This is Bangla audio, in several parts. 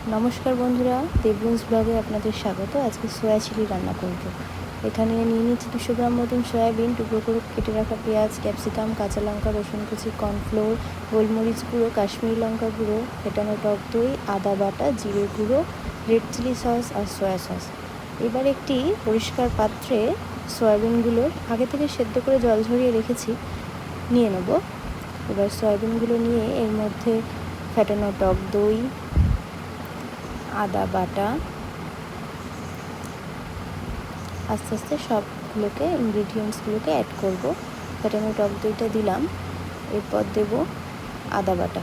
নমস্কার বন্ধুরা, দেবগুঞ্জ ব্লগে আপনাদের স্বাগত। আজকে সয়া চিলি রান্না করব। এখানে নিয়ে নিচ্ছি 200 গ্রাম মতন সয়াবিন, টুকরো করে কেটে রাখা পেঁয়াজ, ক্যাপসিকাম, কাঁচা লঙ্কা, রসুন কুচি, কর্নফ্লোর, গোলমরিচ গুঁড়ো, কাশ্মীরি লঙ্কা গুঁড়ো, ফেটানো টক দই, আদা বাটা, জিরে গুঁড়ো, রেড চিলি সস আর সয়া সস। এবার একটি পরিষ্কার পাত্রে সয়াবিনগুলো আগে থেকে সেদ্ধ করে জল ঝরিয়ে রেখেছি নিয়ে নেব। এবার সয়াবিনগুলো নিয়ে এর মধ্যে ফেটানো টক দই, আদা বাটা, আস্তে আস্তে সবগুলোকে ইনগ্রিডিয়েন্টসগুলোকে অ্যাড করব। ফেটানো টক দইটা দিলাম, এরপর দেব আদা বাটা,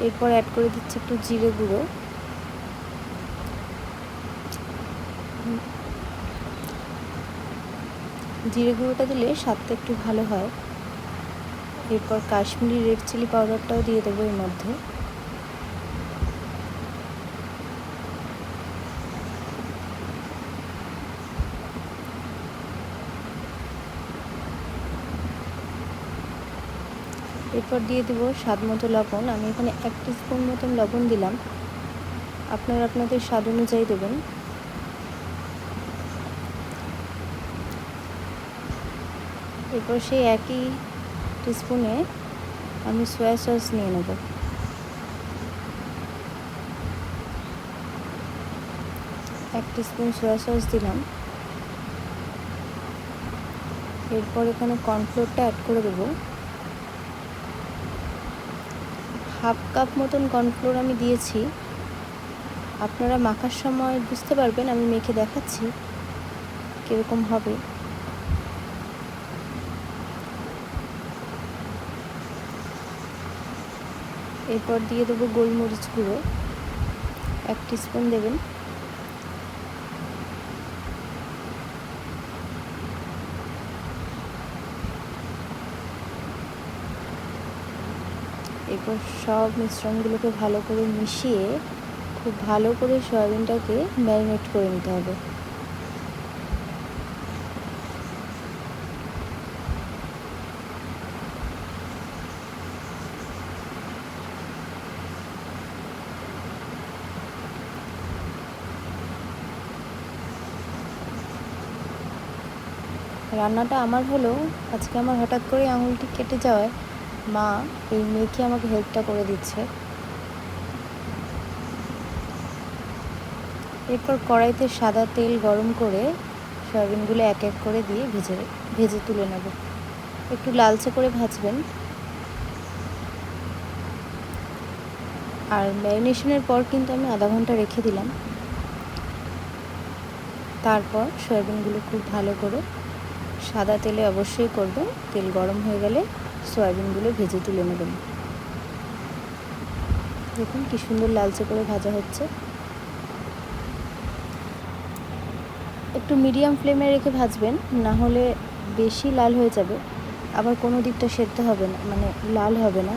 এরপর অ্যাড করে দিচ্ছি একটু জিরে গুঁড়ো, জিরে গুঁড়োটা দিলে স্বাদটা একটু ভালো হয়। এরপর কাশ্মীরি রেড চিলি পাউডারটাও দিয়ে দেবো এর মধ্যে। এরপর দিয়ে দেবো স্বাদ মতো লবণ। আমি এখানে 1 টিস্পুন মতন লবণ দিলাম, আপনারা আপনাদের স্বাদ অনুযায়ী দেবেন। এরপর সেই একই টিস্পুনে আমি সয়া সস নিয়ে নেব। 1 টিস্পুন সয়া সস দিলাম। এরপর এখানে কর্নফ্লোরটা অ্যাড করে দেবো। 1/2 কাপ মতন কর্নফ্লোর আমি দিয়েছি। আপনারা মাখার সময় বুঝতে পারবেন, আমি মেখে দেখাচ্ছি কীরকম হবে। এরপর দিয়ে দেবো গোলমরিচ গুঁড়ো, 1 টিস্পুন দেবেন। এরপর সব মিশ্রণগুলোকে ভালো করে মিশিয়ে খুব ভালো করে সয়াবিনটাকে ম্যারিনেট করে নিতে হবে। রান্নাটা আমার হলো, আজকে আমার হঠাৎ করে আঙুলটি কেটে যাওয়ায় মা এই মেখে আমাকে হেল্পটা করে দিচ্ছে। এরপর কড়াইতে সাদা তেল গরম করে সয়াবিনগুলো এক এক করে দিয়ে ভেজে তুলে নেব। একটু লালচে করে ভাজবেন। আর ম্যারিনেশনের পর কিন্তু আমি আধা ঘন্টা রেখে দিলাম। তারপর সয়াবিনগুলো খুব ভালো করে সাদা তেলে অবশ্যই করবেন। তেল গরম হয়ে গেলে সয়াবিনগুলো ভেজে তুলে নেবেন। দেখুন কি সুন্দর লালচে করে ভাজা হচ্ছে। একটু মিডিয়াম ফ্লেমে রেখে ভাজবেন, না হলে বেশি লাল হয়ে যাবে, আবার কোনো দিকটা সেদ্ধ হবে না, মানে লাল হবে না।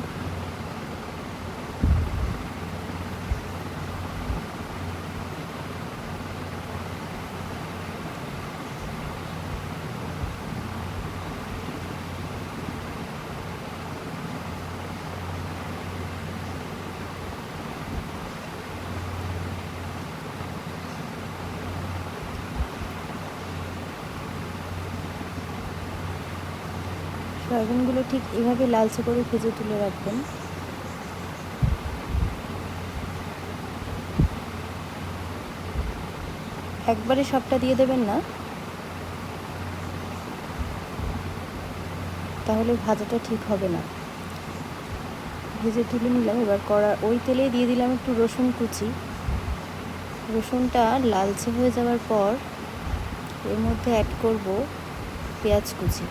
সয়াবিনগুলো ঠিক এভাবে লালচে করে ভেজে তুলে রাখবেন। একবারে সবটা দিয়ে দেবেন না, তাহলে ভাজাটা ঠিক হবে না। ভেজে তুলে নিলাম। এবার ওই তেলেই দিয়ে দিলাম একটু রসুন কুচি। রসুনটা লালচে হয়ে যাওয়ার পর এর মধ্যে অ্যাড করব পেঁয়াজ কুচি।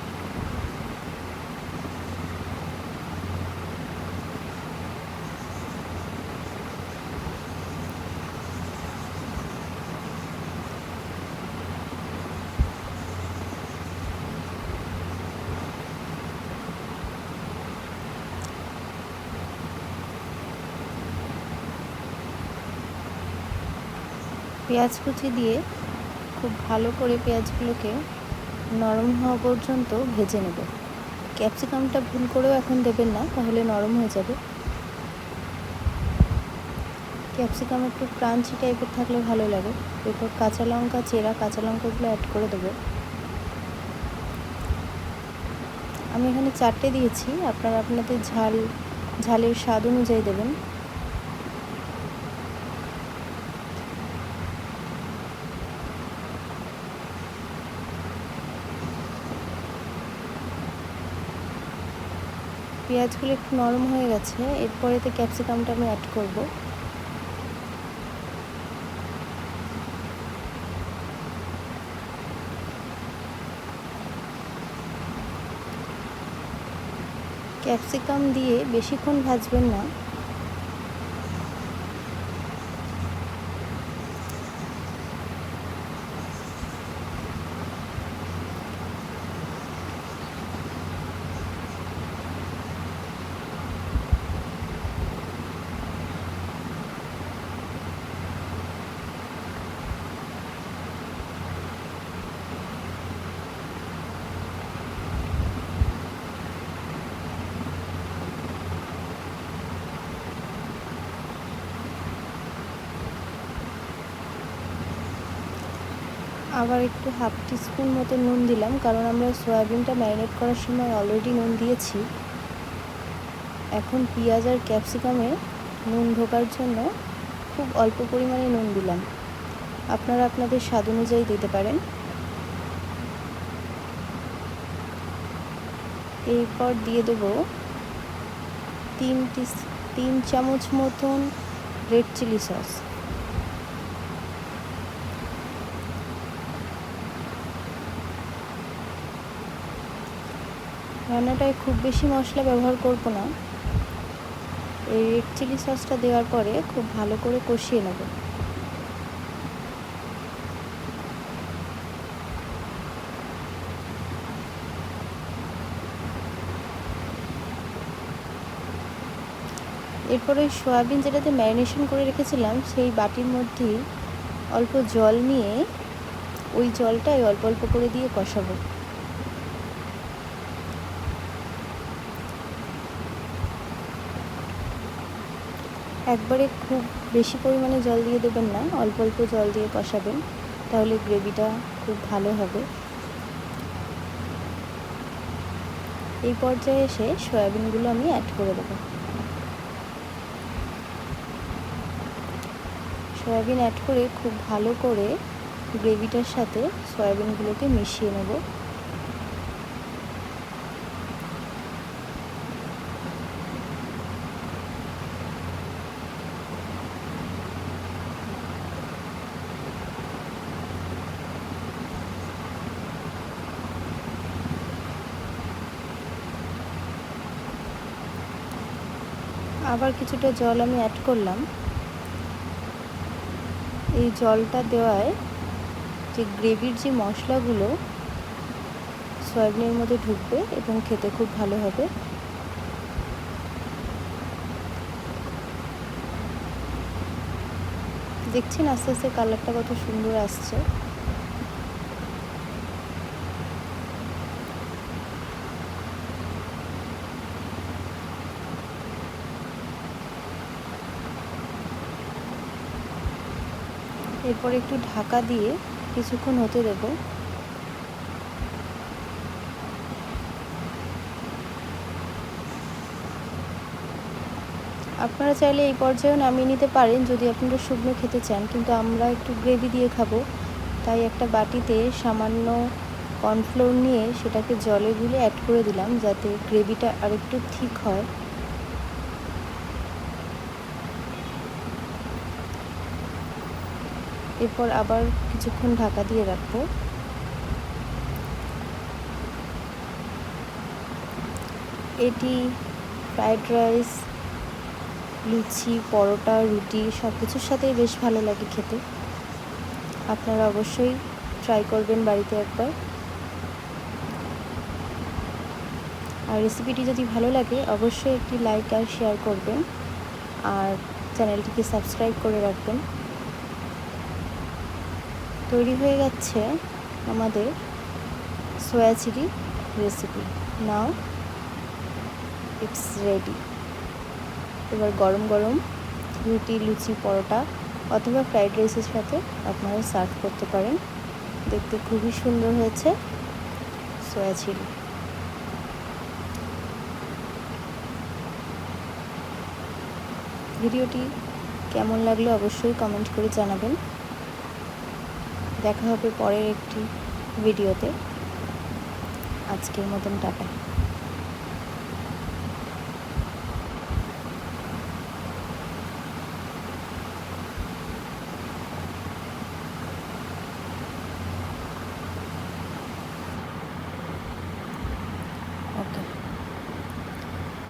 পেঁয়াজ কুচি দিয়ে খুব ভালো করে পেঁয়াজগুলোকে নরম হওয়া পর্যন্ত ভেজে নেব। ক্যাপসিকামটা ভুল করেও এখন দেবেন না, তাহলে নরম হয়ে যাবে। ক্যাপসিকাম একটু ক্রাঞ্চি টাইপের থাকলে ভালো লাগে। এরপর কাঁচা লঙ্কা, চেরা কাঁচা লঙ্কাগুলো অ্যাড করে দেবো। আমি এখানে 4টে দিয়েছি, আপনারা আপনাদের ঝালের স্বাদ অনুযায়ী দেবেন। পেঁয়াজগুলো একটু নরম হয়ে গেছে, এরপর এতে ক্যাপসিকামটা আমি অ্যাড করব। ক্যাপসিকাম দিয়ে বেশিক্ষণ ভাজবেন না। আবার একটু হাফ টিস্পুন মতো নুন দিলাম, কারণ আমরা সয়াবিনটা ম্যারিনেট করার সময় অলরেডি নুন দিয়েছি। এখন পেঁয়াজ আর ক্যাপসিকামে নুন ঢোকার জন্য খুব অল্প পরিমাণে নুন দিলাম। আপনারা আপনাদের স্বাদ অনুযায়ী দিতে পারেন। এরপর দিয়ে দেবো 3 চামচ মতন রেড চিলি সস। রান্নাটায় খুব বেশি মশলা ব্যবহার করব না। এই রেড চিলি সসটা দেওয়ার পরে খুব ভালো করে কষিয়ে নেব। এরপরে ওই সয়াবিন যেটাতে ম্যারিনেশন করে রেখেছিলাম সেই বাটির মধ্যেই অল্প জল নিয়ে ওই জলটাই অল্প অল্প করে দিয়ে কষাবো। একবারে খুব বেশি পরিমাণে জল দিয়ে দেবেন না, অল্প অল্প জল দিয়ে কষাবেন, তাহলে গ্রেভিটা খুব ভালো হবে। এই পর্যায়ে এসে সয়াবিনগুলো আমি অ্যাড করে দেবো। সয়াবিন অ্যাড করে খুব ভালো করে গ্রেভিটার সাথে সয়াবিনগুলোকে মিশিয়ে নেব। আবার কিছুটা জল আমি অ্যাড করলাম। এই জলটা দেওয়ায় যে গ্রেভির যে মশলাগুলো সয়াবিনের মধ্যে ঢুকবে এবং খেতে খুব ভালো হবে। দেখছেন আস্তে আস্তে কালারটা কত সুন্দর আসছে। এরপর একটু ঢাকা দিয়ে কিছুক্ষণ হতে দেব। আপনারা চাইলে এই পর্যায়েও নামিয়ে নিতে পারেন যদি আপনারা শুকনো খেতে চান, কিন্তু আমরা একটু গ্রেভি দিয়ে খাবো, তাই একটা বাটিতে সামান্য কর্নফ্লোর নিয়ে সেটাকে জলে গুলে অ্যাড করে দিলাম যাতে গ্রেভিটা আরেকটু ঠিক হয়। এরপর আবার কিছুক্ষণ ঢাকা দিয়ে রাখবো। এটি ফ্রায়েড রাইস, লুচি, পরোটা, রুটি সব কিছুর সাথেই বেশ ভালো লাগে খেতে। আপনারা অবশ্যই ট্রাই করবেন বাড়িতে একবার। আর রেসিপিটি যদি ভালো লাগে অবশ্যই একটি লাইক আর শেয়ার করবেন, আর চ্যানেলটিকে সাবস্ক্রাইব করে রাখবেন। তৈরি হয়ে যাচ্ছে আমাদের soya chilli recipe. Now it's ready. এবার গরম গরম রুটি, লুচি, পরোটা অথবা ফ্রাইড রাইসের সাথে আপনারা সার্ভ করতে পারেন। দেখতে খুবই সুন্দর হয়েছে সোয়া চিলি। ভিডিওটি কেমন লাগলো অবশ্যই কমেন্ট করে জানাবেন। দেখা হবে পরের একটি ভিডিওতে। আজকের মতন টাটা।